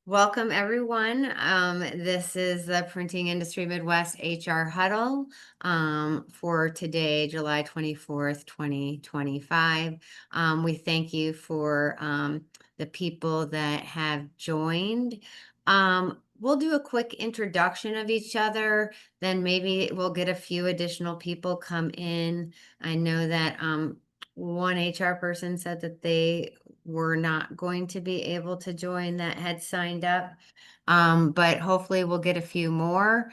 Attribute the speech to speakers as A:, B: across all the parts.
A: Welcome, everyone. This is the Printing Industry Midwest HR Huddle for today, July 24th, 2025. We thank you for the people that have joined. We'll do a quick introduction of each other, then maybe we'll get a few additional people come in. I know that one HR person said that they were not going to be able to join that had signed up. But hopefully we'll get a few more.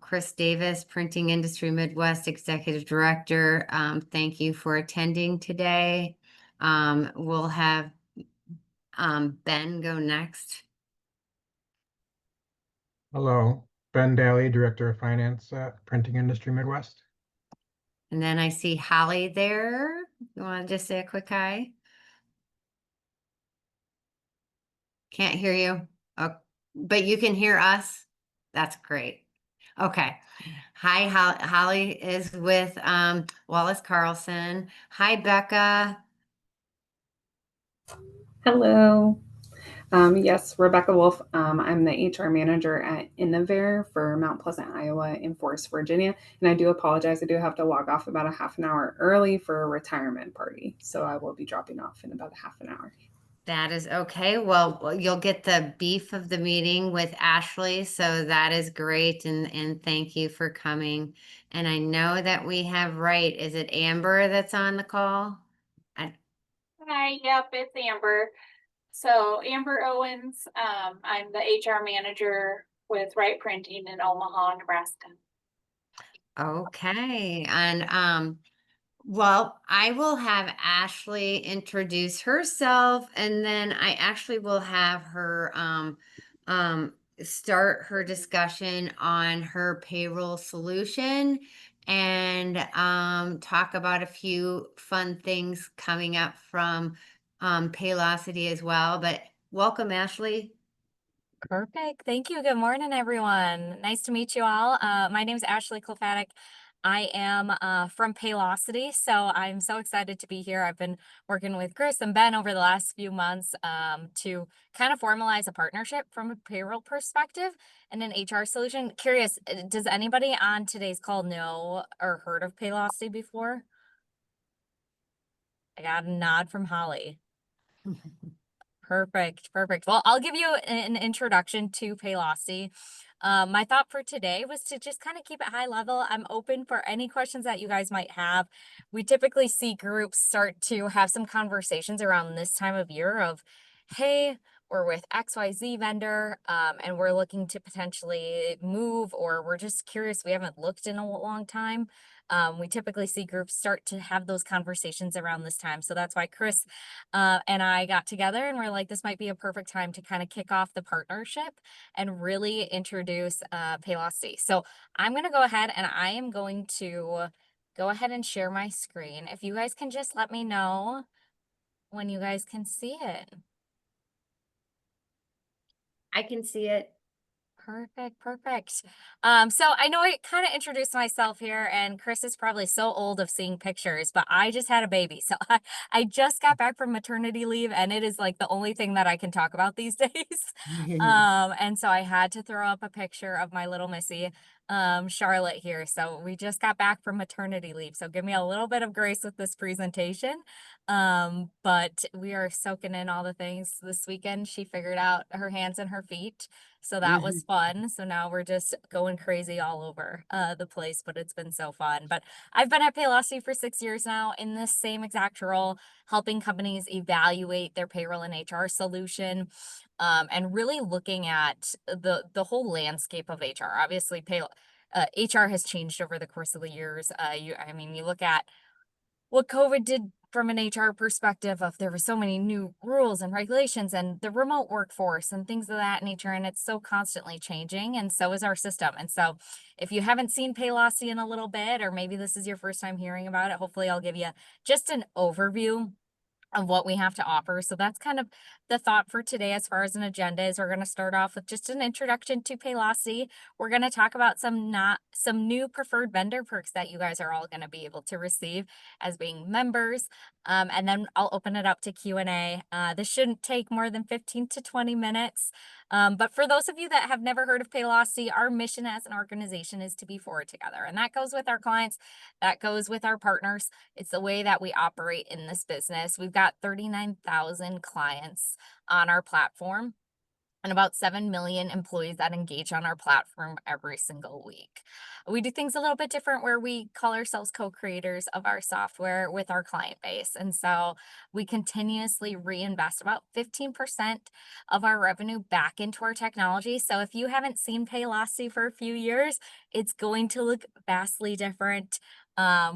A: Chris Davis, Printing Industry Midwest Executive Director, thank you for attending today. We'll have Ben go next.
B: Hello, Ben Daly, Director of Finance at Printing Industry Midwest.
A: And then I see Holly there. You want to just say a quick hi? Can't hear you. Oh, but you can hear us. That's great. Okay. Hi, Holly is with Wallace Carlson. Hi, Becca.
C: Hello. Yes, Rebecca Wolf. I'm the HR manager at Innovare for Mount Pleasant, Iowa, in Forest, Virginia. And I do apologize. I do have to log off about a half an hour early for a retirement party. So I will be dropping off in about a half an hour.
A: That is okay. Well, you'll get the beef of the meeting with Ashley, so that is great. And thank you for coming. And I know that we have is it Amber that's on the call?
D: Hi, yep, it's Amber. So Amber Owens, I'm the HR manager with Wright Printing in Omaha, Nebraska.
A: Okay. And well, I will have Ashley introduce herself, and then I actually will have her start her discussion on her payroll solution and talk about a few fun things coming up from Paylocity as well. But welcome, Ashley.
E: Perfect. Thank you. Good morning, everyone. Nice to meet you all. My name is Ashley Klofadic. I am from Paylocity, so I'm so excited to be here. I've been working with Chris and Ben over the last few months to kind of formalize a partnership from a payroll perspective and an HR solution. Curious, does anybody on today's call know or heard of Paylocity before? I got a nod from Holly. Perfect. Well, I'll give you an introduction to Paylocity. My thought for today was to just kind of keep it high level. I'm open for any questions that you guys might have. We typically see groups start to have some conversations around this time of year of, hey, we're with XYZ vendor and we're looking to potentially move, or we're just curious, we haven't looked in a long time. We typically see groups start to have those conversations around this time. So that's why Chris and I got together and we're like, this might be a perfect time to kind of kick off the partnership and really introduce Paylocity. So I'm going to go ahead and I am going to go ahead and share my screen. If you guys can just let me know when you guys can see it.
A: I can see it.
E: Perfect. So I know I kind of introduced myself here, and Chris is probably so old of seeing pictures, but I just had a baby. So I just got back from maternity leave, and it is like the only thing that I can talk about these days. And so I had to throw up a picture of my little Missy, Charlotte here. So we just got back from maternity leave. So give me a little bit of grace with this presentation. But we are soaking in all the things this weekend. She figured out her hands and her feet. So that was fun. So now we're just going crazy all over the place, but it's been so fun. But I've been at Paylocity for 6 years now in this same exact role, helping companies evaluate their payroll and HR solution, and really looking at the whole landscape of HR. Obviously, HR has changed over the course of the years. You look at what COVID did from an HR perspective of there were so many new rules and regulations and the remote workforce and things of that nature. And it's so constantly changing. And so is our system. And so if you haven't seen Paylocity in a little bit, or maybe this is your first time hearing about it, hopefully I'll give you just an overview of what we have to offer. So that's kind of the thought for today as far as an agenda is. We're going to start off with just an introduction to Paylocity. We're going to talk about some new preferred vendor perks that you guys are all going to be able to receive as being members. And then I'll open it up to Q&A. This shouldn't take more than 15 to 20 minutes. But for those of you that have never heard of Paylocity, our mission as an organization is to be forward together. And that goes with our clients, that goes with our partners. It's the way that we operate in this business. We've got 39,000 clients on our platform and about 7 million employees that engage on our platform every single week. We do things a little bit different where we call ourselves co-creators of our software with our client base. And so we continuously reinvest about 15% of our revenue back into our technology. So if you haven't seen Paylocity for a few years, it's going to look vastly different.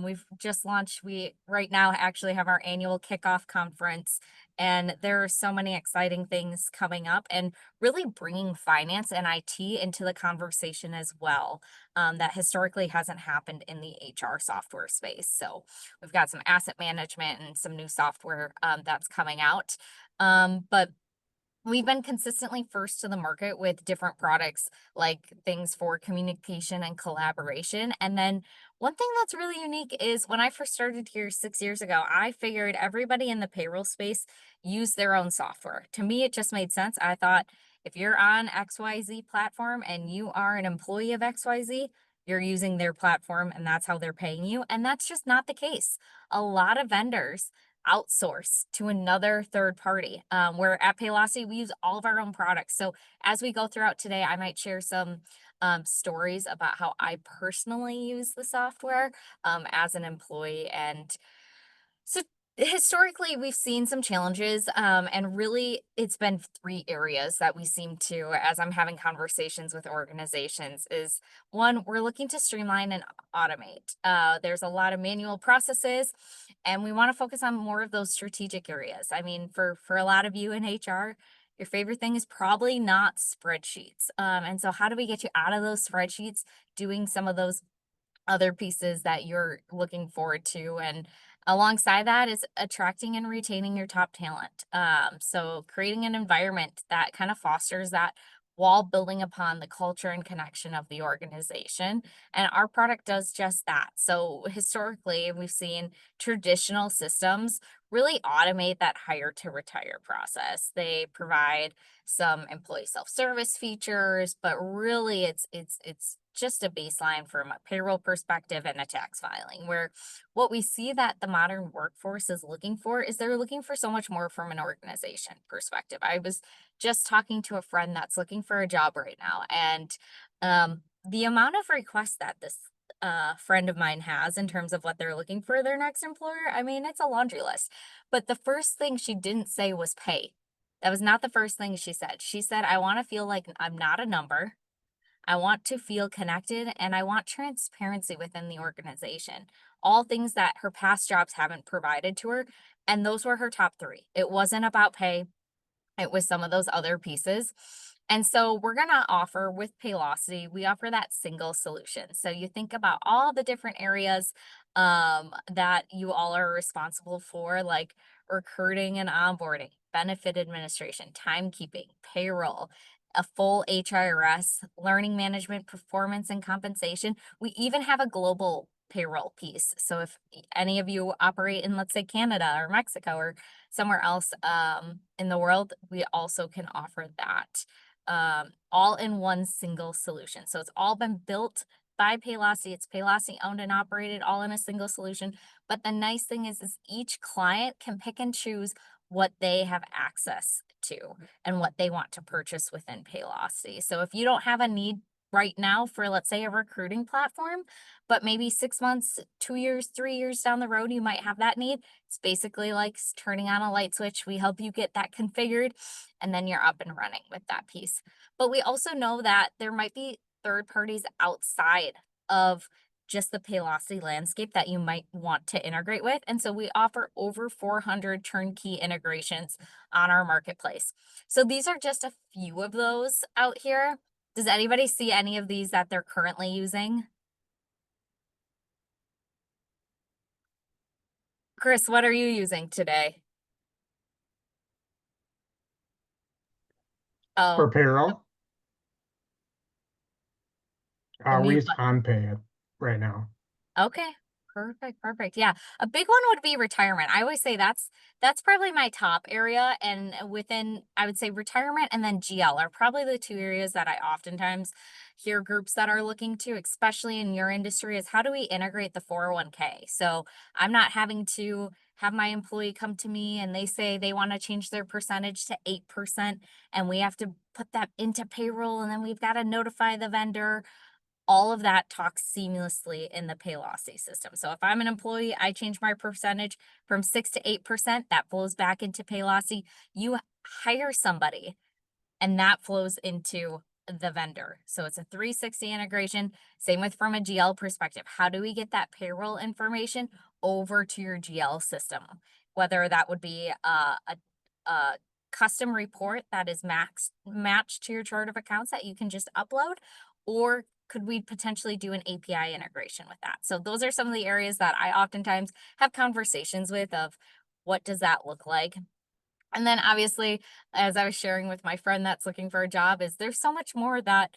E: We've just launched, we right now actually have our annual kickoff conference, and there are so many exciting things coming up and really bringing finance and IT into the conversation as well. That historically hasn't happened in the HR software space. So we've got some asset management and some new software that's coming out. But we've been consistently first to the market with different products, like things for communication and collaboration. And then one thing that's really unique is when I first started here 6 years ago, I figured everybody in the payroll space used their own software. To me, it just made sense. I thought if you're on XYZ platform and you are an employee of XYZ, you're using their platform and that's how they're paying you. And that's just not the case. A lot of vendors outsource to another third party. Where at Paylocity, we use all of our own products. So as we go throughout today, I might share some stories about how I personally use the software as an employee. And so historically, we've seen some challenges, and really it's been three areas that we seem to, as I'm having conversations with organizations, is one, we're looking to streamline and automate. There's a lot of manual processes, and we want to focus on more of those strategic areas. I mean, for a lot of you in HR, your favorite thing is probably not spreadsheets. And so how do we get you out of those spreadsheets, doing some of those other pieces that you're looking forward to? And alongside that is attracting and retaining your top talent. So creating an environment that kind of fosters that while building upon the culture and connection of the organization. And our product does just that. So historically, we've seen traditional systems really automate that hire to retire process. They provide some employee self-service features, but really it's just a baseline from a payroll perspective and a tax filing, where what we see that the modern workforce is looking for is they're looking for so much more from an organization perspective. I was just talking to a friend that's looking for a job right now, and the amount of requests that this friend of mine has in terms of what they're looking for their next employer, I mean, it's a laundry list. But the first thing she didn't say was pay. That was not the first thing she said. She said, I want to feel like I'm not a number. I want to feel connected, and I want transparency within the organization. All things that her past jobs haven't provided to her. And those were her top three. It wasn't about pay, it was some of those other pieces. And so we're going to offer with Paylocity, we offer that single solution. So you think about all the different areas that you all are responsible for, like recruiting and onboarding, benefit administration, timekeeping, payroll, a full HRS, learning management, performance and compensation. We even have a global payroll piece. So if any of you operate in, let's say, Canada or Mexico or somewhere else in the world, we also can offer that all in one single solution. So it's all been built by Paylocity. It's Paylocity owned and operated all in a single solution. But the nice thing is each client can pick and choose what they have access to and what they want to purchase within Paylocity. So if you don't have a need right now for, let's say, a recruiting platform, but maybe 6 months, 2 years, 3 years down the road, you might have that need. It's basically like turning on a light switch. We help you get that configured, and then you're up and running with that piece. But we also know that there might be third parties outside of just the Paylocity landscape that you might want to integrate with. And so we offer over 400 turnkey integrations on our marketplace. So these are just a few of those out here. Does anybody see any of these that they're currently using? Chris, what are you using today?
B: For
E: Oh,
B: payroll?
E: the
B: We
E: new
B: use
E: one.
B: OnPay right now.
E: Okay. Perfect. Yeah. A big one would be retirement. I always say that's probably my top area. And within, I would say retirement and then GL are probably the two areas that I oftentimes hear groups that are looking to, especially in your industry, is how do we integrate the 401k? So I'm not having to have my employee come to me and they say they want to change their percentage to 8%, and we have to put that into payroll, and then we've got to notify the vendor. All of that talks seamlessly in the Paylocity system. So if I'm an employee, I change my percentage from 6 to 8%, that flows back into Paylocity. You hire somebody and that flows into the vendor. So it's a 360 integration. Same with from a GL perspective. How do we get that payroll information over to your GL system? Whether that would be a custom report that is matched to your chart of accounts that you can just upload, or could we potentially do an API integration with that? So those are some of the areas that I oftentimes have conversations with of what does that look like? And then obviously, as I was sharing with my friend that's looking for a job, is there's so much more that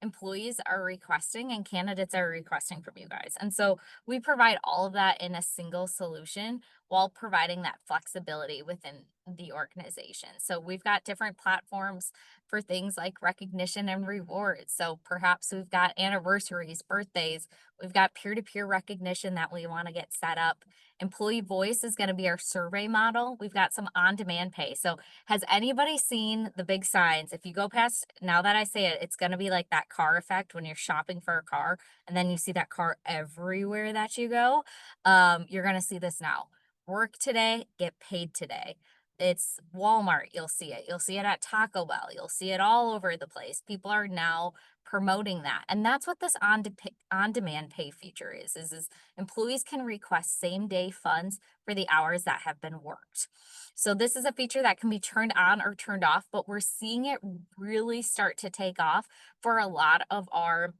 E: employees are requesting and candidates are requesting from you guys. And so we provide all of that in a single solution while providing that flexibility within the organization. So we've got different platforms for things like recognition and rewards. So perhaps we've got anniversaries, birthdays, we've got peer-to-peer recognition that we want to get set up. Employee voice is going to be our survey model. We've got some on-demand pay. So has anybody seen the big signs? If you go past, now that I say it, it's going to be like that car effect when you're shopping for a car and then you see that car everywhere that you go. You're going to see this now. Work today, get paid today. It's Walmart, you'll see it. You'll see it at Taco Bell. You'll see it all over the place. People are now promoting that. And that's what this on-demand pay feature is employees can request same-day funds for the hours that have been worked. So this is a feature that can be turned on or turned off, but we're seeing it really start to take off for a lot of our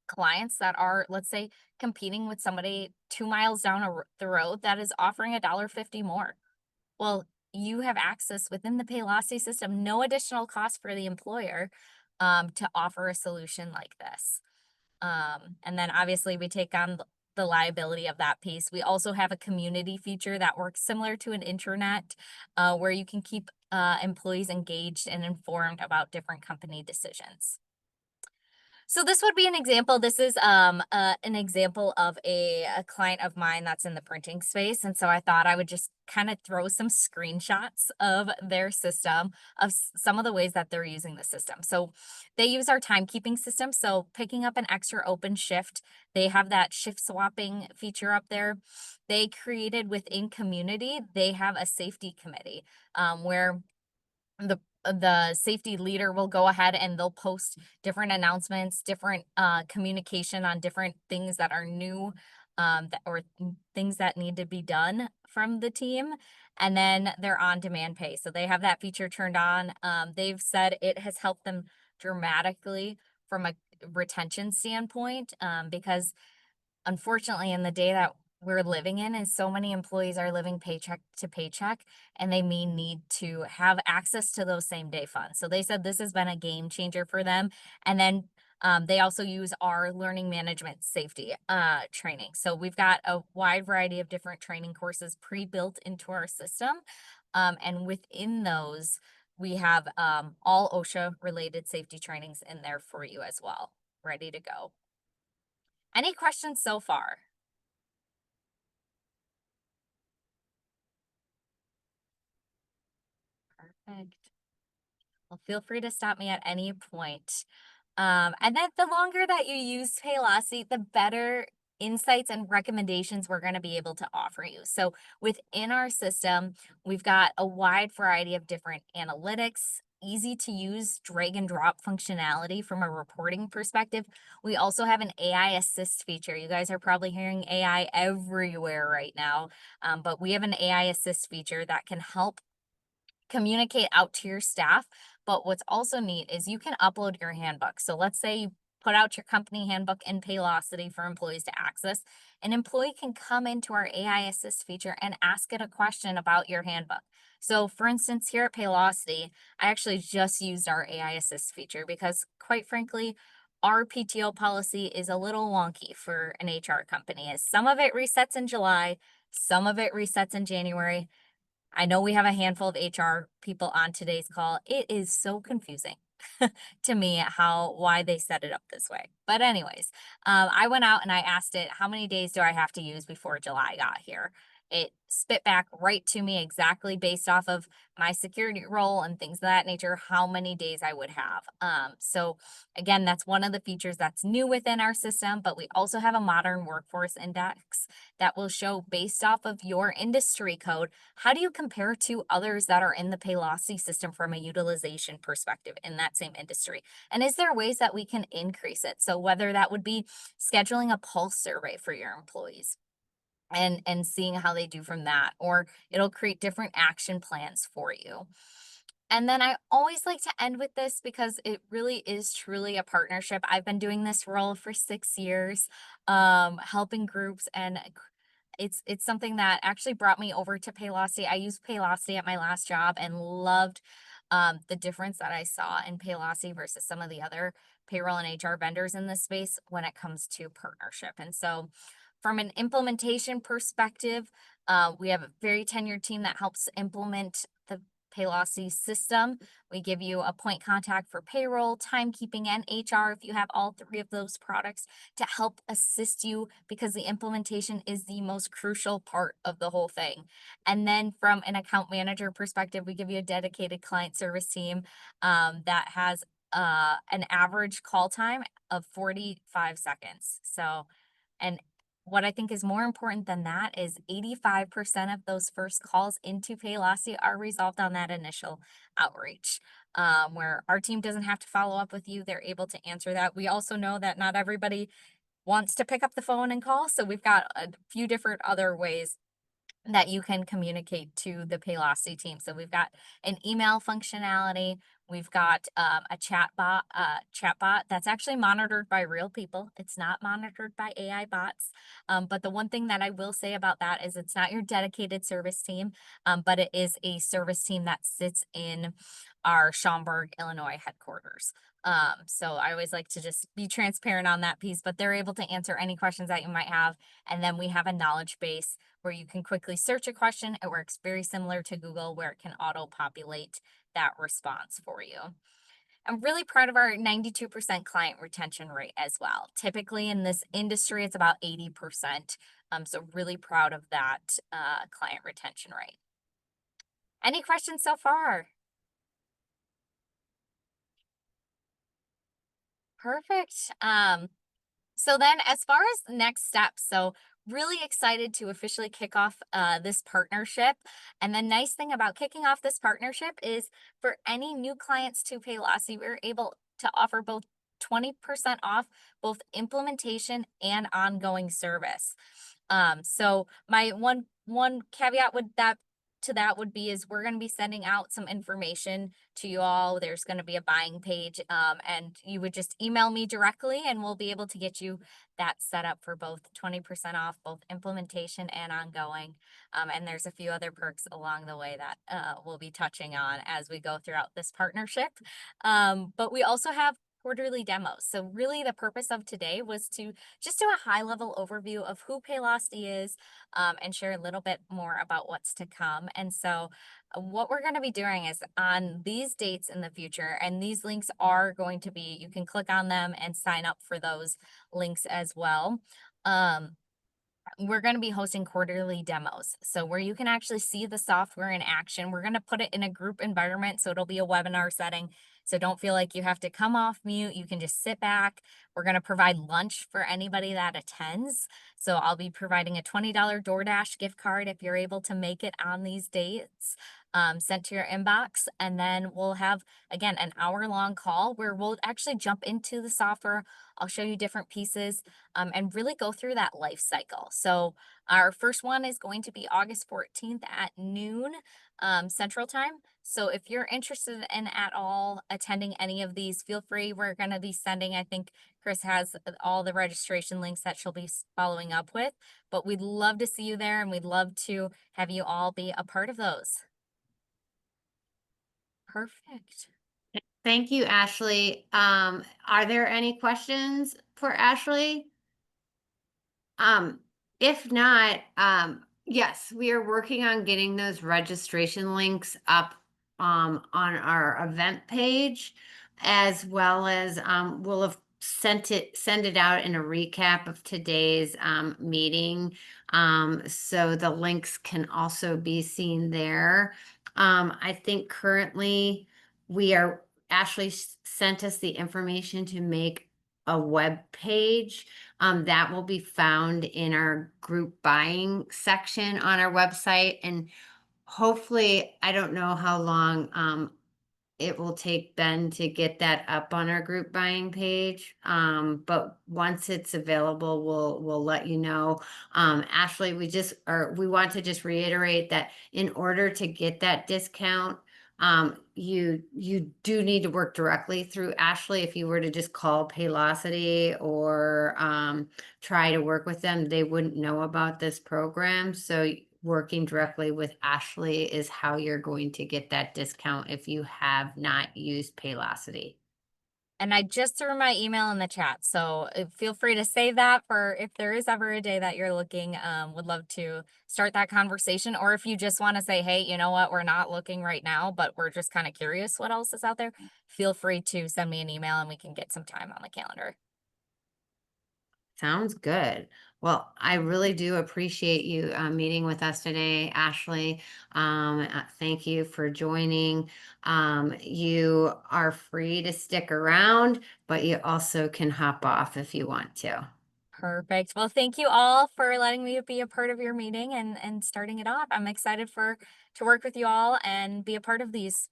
E: clients that are, let's say, competing with somebody 2 miles down the road that is offering $1.50 more. Well, you have access within the Paylocity system, no additional cost for the employer, to offer a solution like this. And then obviously we take on the liability of that piece. We also have a community feature that works similar to an intranet, where you can keep employees engaged and informed about different company decisions. So this would be an example. This is an example of a client of mine that's in the printing space. And so I thought I would just kind of throw some screenshots of their system, of some of the ways that they're using the system. So they use our timekeeping system. So picking up an extra open shift, they have that shift swapping feature up there. They created within community, they have a safety committee where the safety leader will go ahead and they'll post different announcements, different communication on different things that are new, or things that need to be done from the team. And then they're on demand pay. So they have that feature turned on. They've said it has helped them dramatically from a retention standpoint, because unfortunately in the day that we're living in, and so many employees are living paycheck to paycheck, and they may need to have access to those same day funds. So they said this has been a game changer for them. And then they also use our learning management safety training. So we've got a wide variety of different training courses pre-built into our system. And within those, we have all OSHA related safety trainings in there for you as well, ready to go. Any questions so far? Perfect. Well, feel free to stop me at any point. And then the longer that you use Paylocity, the better insights and recommendations we're going to be able to offer you. So within our system, we've got a wide variety of different analytics, easy to use drag and drop functionality from a reporting perspective. We also have an AI assist feature. You guys are probably hearing AI everywhere right now, but we have an AI assist feature that can help communicate out to your staff. But what's also neat is you can upload your handbook. So let's say you put out your company handbook in Paylocity for employees to access. An employee can come into our AI Assist feature and ask it a question about your handbook. So for instance, here at Paylocity, I actually just used our AI Assist feature because quite frankly, our PTO policy is a little wonky for an HR company. As some of it resets in July, some of it resets in January. I know we have a handful of HR people on today's call. It is so confusing to me why they set it up this way. But anyways, I went out and I asked it, how many days do I have to use before July got here? It spit back right to me exactly based off of my security role and things of that nature, how many days I would have. So again, that's one of the features that's new within our system, but we also have a modern workforce index that will show based off of your industry code, how do you compare to others that are in the Paylocity system from a utilization perspective in that same industry? And is there ways that we can increase it? So whether that would be scheduling a pulse survey for your employees and seeing how they do from that, or it'll create different action plans for you. And then I always like to end with this because it really is truly a partnership. I've been doing this role for 6 years, helping groups, and it's something that actually brought me over to Paylocity. I used Paylocity at my last job and loved the difference that I saw in Paylocity versus some of the other payroll and HR vendors in this space when it comes to partnership. And so from an implementation perspective, we have a very tenured team that helps implement the Paylocity system. We give you a point contact for payroll, timekeeping, and HR if you have all 3 of those products to help assist you, because the implementation is the most crucial part of the whole thing. And then from an account manager perspective, we give you a dedicated client service team that has an average call time of 45 seconds. So, and what I think is more important than that is 85% of those first calls into Paylocity are resolved on that initial outreach, where our team doesn't have to follow up with you. They're able to answer that. We also know that not everybody wants to pick up the phone and call, so we've got a few different other ways that you can communicate to the Paylocity team. So we've got an email functionality. We've got a chatbot that's actually monitored by real people. It's not monitored by AI bots. But the one thing that I will say about that is it's not your dedicated service team, but it is a service team that sits in our Schaumburg, Illinois headquarters. So I always like to just be transparent on that piece, but they're able to answer any questions that you might have. And then we have a knowledge base where you can quickly search a question. It works very similar to Google, where it can auto-populate that response for you. I'm really proud of our 92% client retention rate as well. Typically in this industry, it's about 80%. So really proud of that client retention rate. Any questions so far? Perfect. So then as far as next steps, so really excited to officially kick off this partnership. And the nice thing about kicking off this partnership is for any new clients to Paylocity, we're able to offer both 20% off both implementation and ongoing service. So my one caveat would be is we're going to be sending out some information to you all. There's going to be a buying page, and you would just email me directly and we'll be able to get you that set up for both 20% off both implementation and ongoing. And there's a few other perks along the way that we'll be touching on as we go throughout this partnership. But we also have quarterly demos. So really the purpose of today was to just do a high level overview of who Paylocity is, and share a little bit more about what's to come. And so what we're going to be doing is on these dates in the future, and these links are going to be, you can click on them and sign up for those links as well. We're going to be hosting quarterly demos. So where you can actually see the software in action. We're going to put it in a group environment. So it'll be a webinar setting. So don't feel like you have to come off mute. You can just sit back. We're going to provide lunch for anybody that attends. So I'll be providing a $20 DoorDash gift card if you're able to make it on these dates, sent to your inbox. And then we'll have, again, an hour-long call where we'll actually jump into the software. I'll show you different pieces, and really go through that life cycle. So our first one is going to be August 14th at noon. Central Time. So if you're interested in at all attending any of these, feel free. We're going to be sending, I think Chris has all the registration links that she'll be following up with, but we'd love to see you there and we'd love to have you all be a part of those. Perfect.
A: Thank you, Ashley. Are there any questions for Ashley? If not, yes, we are working on getting those registration links up on our event page, as well as we'll have send it out in a recap of today's meeting. So the links can also be seen there. I think currently Ashley sent us the information to make a web page that will be found in our group buying section on our website. And hopefully, I don't know how long it will take Ben to get that up on our group buying page. But once it's available, we'll let you know. Ashley, we want to just reiterate that in order to get that discount, you do need to work directly through Ashley. If you were to just call Paylocity or try to work with them, they wouldn't know about this program. So working directly with Ashley is how you're going to get that discount if you have not used Paylocity.
E: And I just threw my email in the chat, so feel free to save that for if there is ever a day that you're looking. Would love to start that conversation. Or if you just want to say, hey, you know what, we're not looking right now, but we're just kind of curious what else is out there, feel free to send me an email and we can get some time on the calendar.
A: Sounds good. Well, I really do appreciate you meeting with us today, Ashley. Thank you for joining. You are free to stick around, but you also can hop off if you want to.
E: Perfect. Well, thank you all for letting me be a part of your meeting and starting it off. I'm excited to work with you all and be a part of these.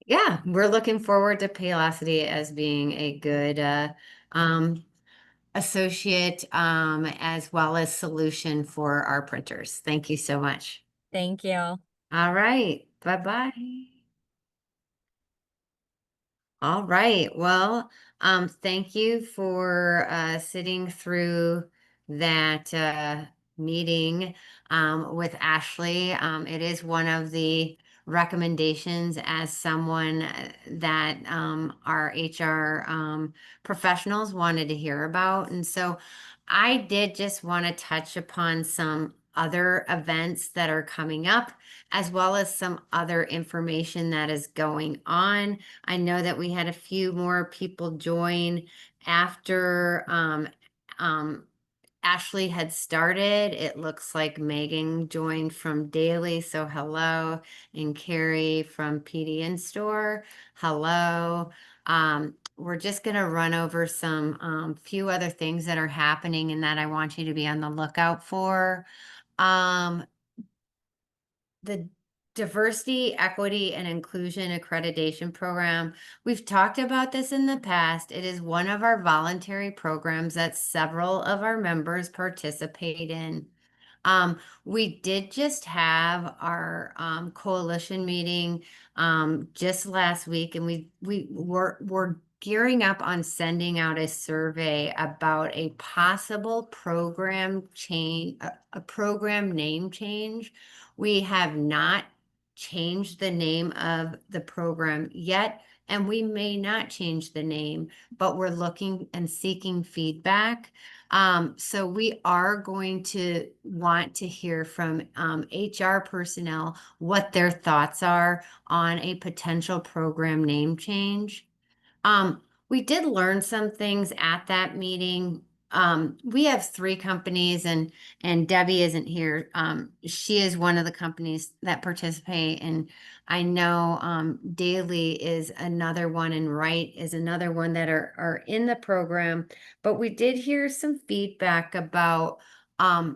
A: Yeah, we're looking forward to Paylocity as being a good associate as well as solution for our printers. Thank you so much.
E: Thank you.
A: All right. Bye-bye. All right. Well, thank you for sitting through that meeting with Ashley. It is one of the recommendations as someone that our HR professionals wanted to hear about. And so I did just want to touch upon some other events that are coming up, as well as some other information that is going on. I know that we had a few more people join after Ashley had started. It looks like Megan joined from Daily, so hello. And Carrie from PD In-Store, hello. We're just going to run over some few other things that are happening and that I want you to be on the lookout for. The Diversity, Equity, and Inclusion Accreditation Program. We've talked about this in the past. It is one of our voluntary programs that several of our members participate in. We did just have our coalition meeting just last week, and we're gearing up on sending out a survey about a possible program change, a program name change. We have not changed the name of the program yet, and we may not change the name, but we're looking and seeking feedback. So we are going to want to hear from HR personnel what their thoughts are on a potential program name change. We did learn some things at that meeting. We have 3 companies and Debbie isn't here. She is one of the companies that participate, and I know Daily is another one and Wright is another one that are in the program. But we did hear some feedback about a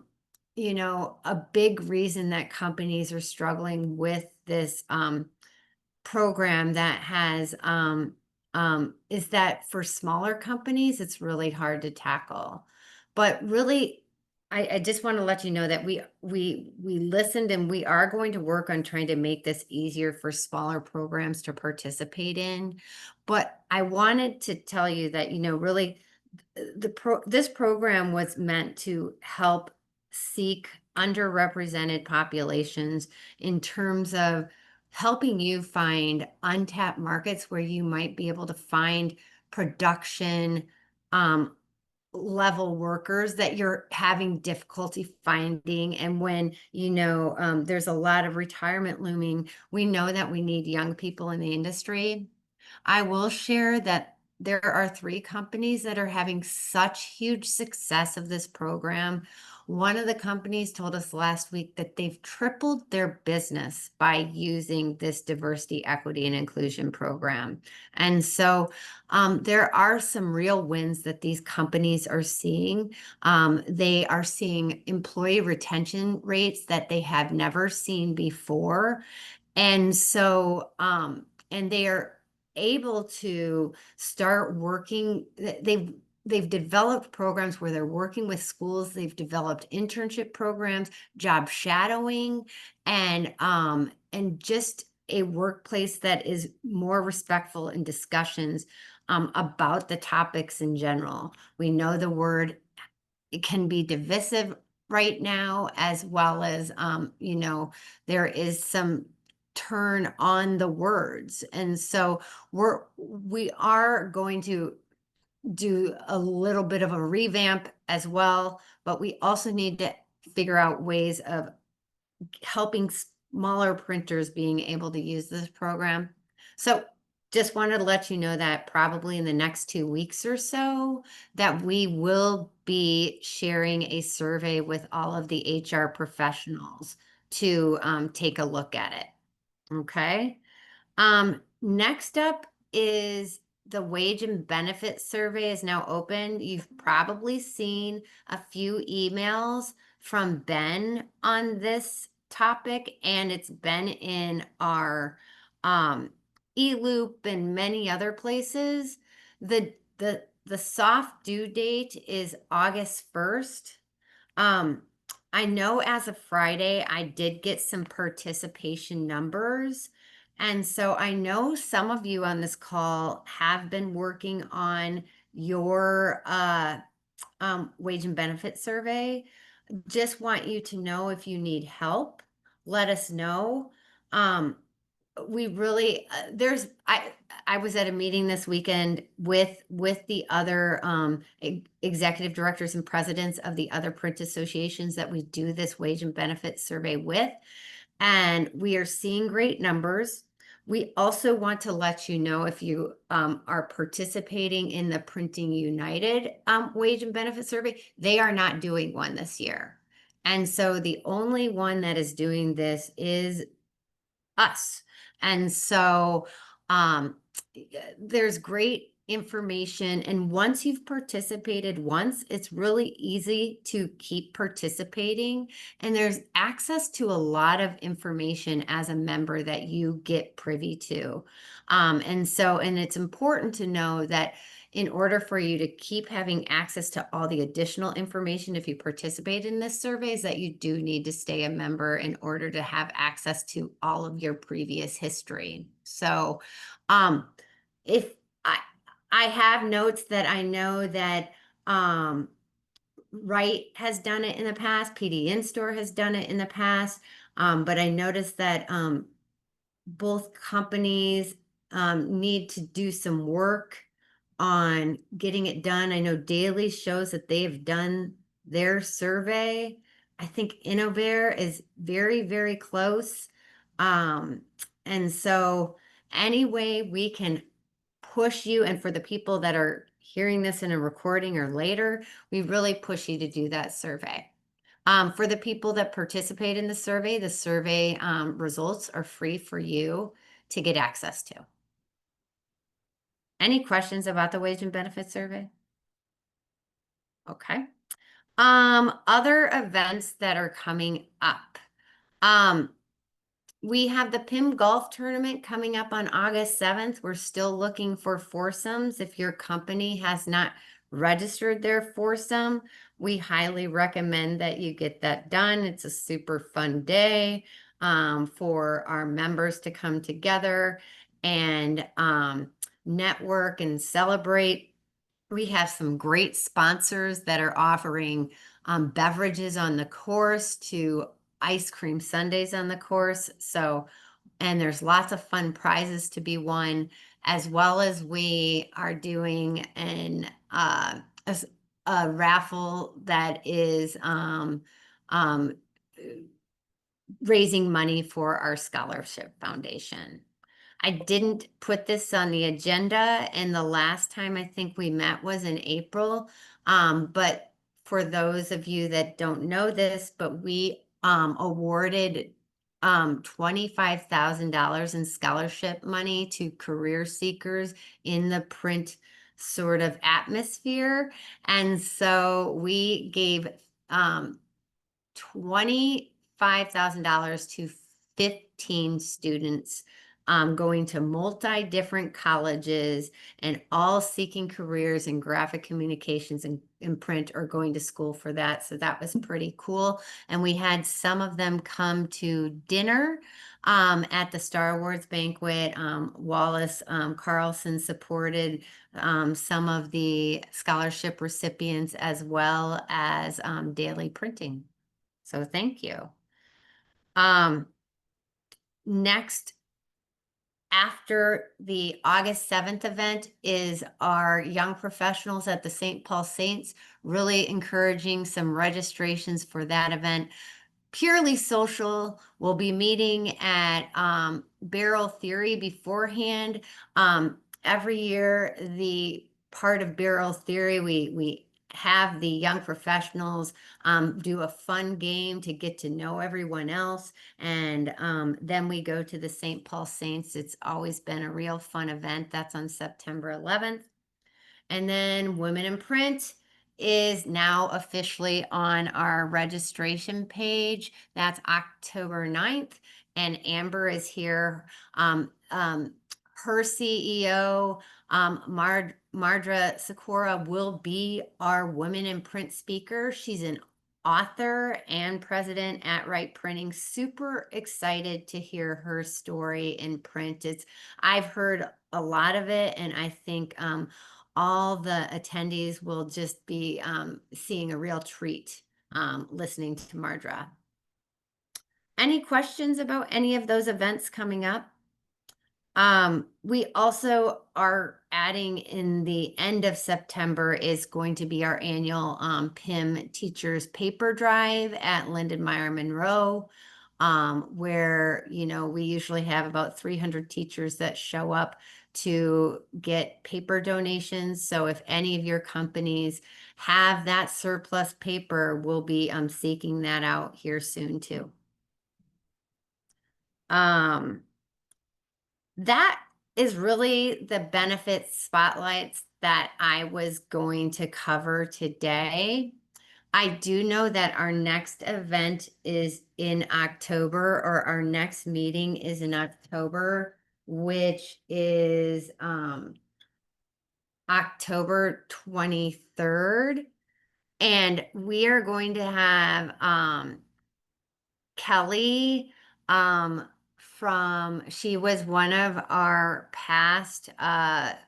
A: big reason that companies are struggling with this program that has is that for smaller companies, it's really hard to tackle. But really, I just want to let you know that we listened, and we are going to work on trying to make this easier for smaller programs to participate in. But I wanted to tell you that, really this program was meant to help seek underrepresented populations in terms of helping you find untapped markets where you might be able to find production um, level workers that you're having difficulty finding. And when there's a lot of retirement looming, we know that we need young people in the industry. I will share that there are 3 companies that are having such huge success of this program. One of the companies told us last week that they've tripled their business by using this diversity, equity, and inclusion program. And so there are some real wins that these companies are seeing. They are seeing employee retention rates that they have never seen before. And so, and they are able to start working. They've developed programs where they're working with schools. They've developed internship programs, job shadowing, and just a workplace that is more respectful in discussions about the topics in general. We know the word, it can be divisive right now, as well as there is some turn on the words. And so we are going to do a little bit of a revamp as well, but we also need to figure out ways of helping smaller printers being able to use this program. So just wanted to let you know that probably in the next 2 weeks or so, that we will be sharing a survey with all of the HR professionals to take a look at it. Okay. Next up is the wage and benefit survey is now open. You've probably seen a few emails from Ben on this topic, and it's been in our e-loop and many other places. The soft due date is August 1st. I know as of Friday, I did get some participation numbers. And so I know some of you on this call have been working on your wage and benefit survey. Just want you to know, if you need help, let us know. We really I was at a meeting this weekend with the other executive directors and presidents of the other print associations that we do this wage and benefit survey with, and we are seeing great numbers. We also want to let you know, if you are participating in the Printing United wage and benefit survey, they are not doing one this year. And so the only one that is doing this is us. And so there's great information. And once you've participated once, it's really easy to keep participating. And there's access to a lot of information as a member that you get privy to. And it's important to know that in order for you to keep having access to all the additional information, if you participate in this survey, is that you do need to stay a member in order to have access to all of your previous history. So if I have notes that I know that Wright has done it in the past, PD In-Store has done it in the past, but I noticed that both companies need to do some work on getting it done. I know Daily shows that they've done their survey. I think Innovair is very, very close. And so any way we can push you, and for the people that are hearing this in a recording or later, we really push you to do that survey. For the people that participate in the survey results are free for you to get access to. Any questions about the wage and benefit survey? Okay. Other events that are coming up. We have the PIM golf tournament coming up on August 7th. We're still looking for foursomes. If your company has not registered their foursome, we highly recommend that you get that done. It's a super fun day for our members to come together and network and celebrate. We have some great sponsors that are offering beverages on the course to ice cream sundaes on the course. So, and there's lots of fun prizes to be won, as well as we are doing a raffle that is raising money for our scholarship foundation. I didn't put this on the agenda, and the last time I think we met was in April. But for those of you that don't know this, but we awarded $25,000 in scholarship money to career seekers in the print sort of atmosphere. And so we gave $25,000 to 15 students going to different colleges and all seeking careers in graphic communications and print or going to school for that. So that was pretty cool. And we had some of them come to dinner at the Star Wars banquet. Wallace Carlson supported some of the scholarship recipients as well as daily printing. So thank you. Next, after the August 7th event is our young professionals at the St. Paul Saints, really encouraging some registrations for that event. Purely social. We'll be meeting at Barrel Theory beforehand. Every year, the part of Barrel Theory, we have the young professionals do a fun game to get to know everyone else. And then we go to the St. Paul Saints. It's always been a real fun event. That's on September 11th. And then Women in Print is now officially on our registration page. That's October 9th. And Amber is here. Her CEO, Mardra Sakura, will be our Women in Print speaker. She's an author and president at Right Printing. Super excited to hear her story in print. I've heard a lot of it, and I think all the attendees will just be seeing a real treat listening to Mardra. Any questions about any of those events coming up? We also are adding in the end of September is going to be our annual PIM Teachers Paper Drive at Lindenmeyer Monroe, where, you know, we usually have about 300 teachers that show up to get paper donations. So if any of your companies have that surplus paper, we'll be seeking that out here soon too. That is really the benefit spotlights that I was going to cover today. I do know that our next event is in October, or our next meeting is in October, which is October 23rd. And we are going to have Kelly she was one of our past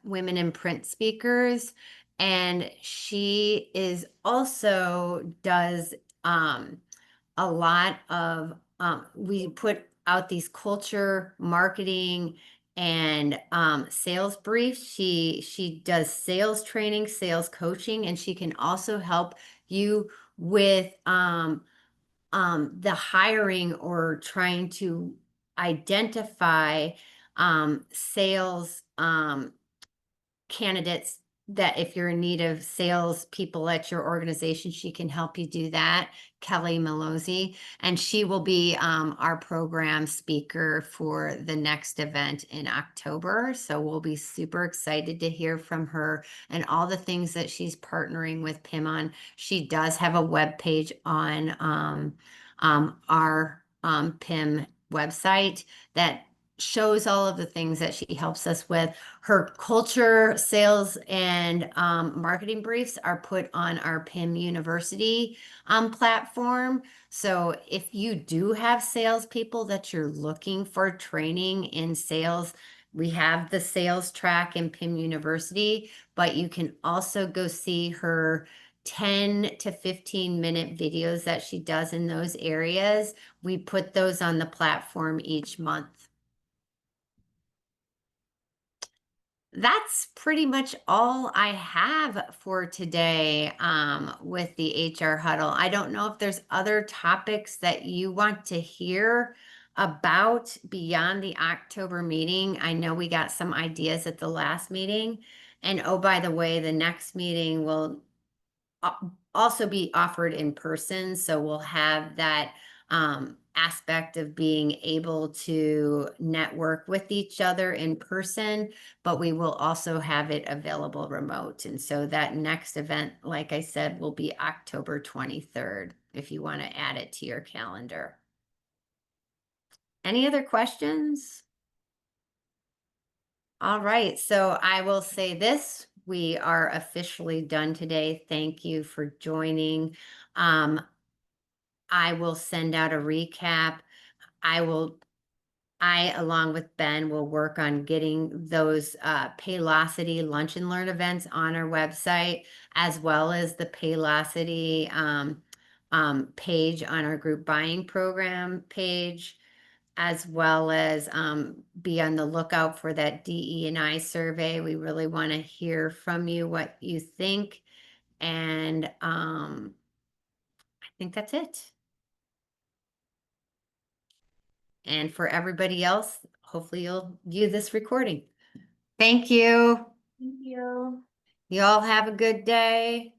A: Women in Print speakers, and she is also does a lot of we put out these culture marketing and sales briefs. She does sales training, sales coaching, and she can also help you with the hiring or trying to identify sales candidates, that if you're in need of sales people at your organization, she can help you do that. Kelly Malozzi, and she will be our program speaker for the next event in October. So we'll be super excited to hear from her and all the things that she's partnering with PIM on. She does have a web page on our PIM website that shows all of the things that she helps us with. Her culture, sales, and marketing briefs are put on our PIM University platform. So if you do have salespeople that you're looking for training in sales, we have the sales track in PIM University, but you can also go see her 10 to 15-minute videos that she does in those areas. We put those on the platform each month. That's pretty much all I have for today with the HR Huddle. I don't know if there's other topics that you want to hear about beyond the October meeting. I know we got some ideas at the last meeting. And oh, by the way, the next meeting will also be offered in person. So we'll have that aspect of being able to network with each other in person, but we will also have it available remote. And so that next event, like I said, will be October 23rd, if you want to add it to your calendar. Any other questions? All right, so I will say this. We are officially done today. Thank you for joining. I will send out a recap. I, along with Ben, will work on getting those Paylocity Lunch and Learn events on our website, as well as the Paylocity page on our group buying program page, as well as be on the lookout for that DE&I survey. We really want to hear from you what you think. And I think that's it. And for everybody else, hopefully you'll view this recording. Thank you.
D: Thank you.
A: You all have a good day.